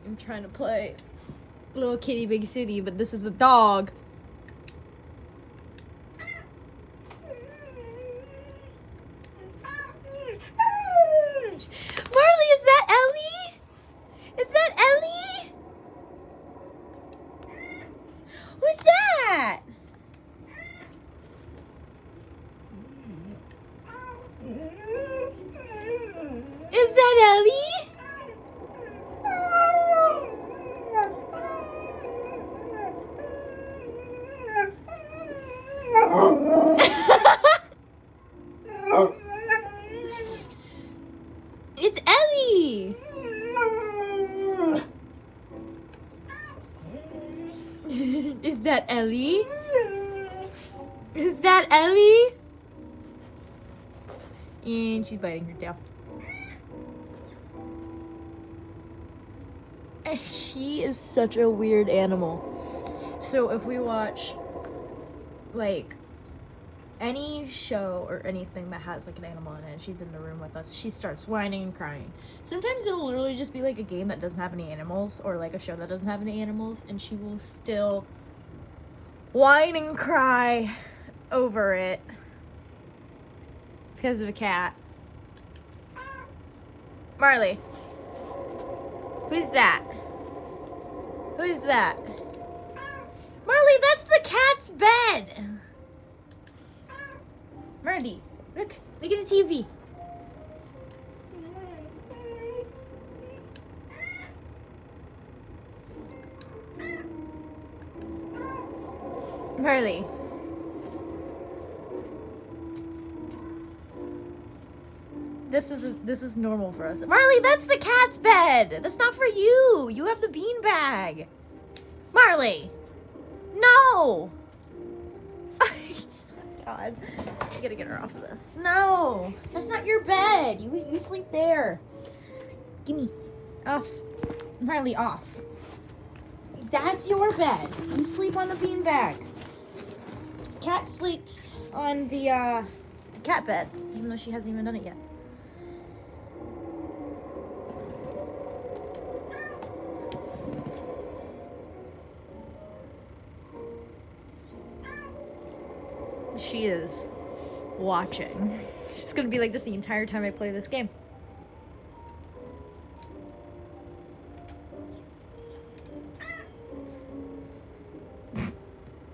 I'm trying to play Little Kitty Big City, but this is a dog. Marley, is that Ellie? Is that Ellie? Who's that? Is that Ellie? It's Ellie. Is that Ellie? Is that Ellie? And she's biting her tail. She is such a weird animal. So if we watch like any show or anything that has like an animal in it and she's in the room with us, she starts whining and crying. Sometimes it'll literally just be like a game that doesn't have any animals or like a show that doesn't have any animals, and she will still whine and cry over it because of a cat. Marley, who's that? Who's that? Marley, that's the cat's bed. Marley, look at the TV. Marley. This is normal for us. Marley, that's the cat's bed. That's not for you. You have the beanbag. Marley. No. God. I gotta get her off of this. No. That's not your bed. You sleep there. Gimme. Off. Marley, off. That's your bed. You sleep on the beanbag. Cat sleeps on the cat bed, even though she hasn't even done it yet. She is watching. She's gonna be like this the entire time I play this game.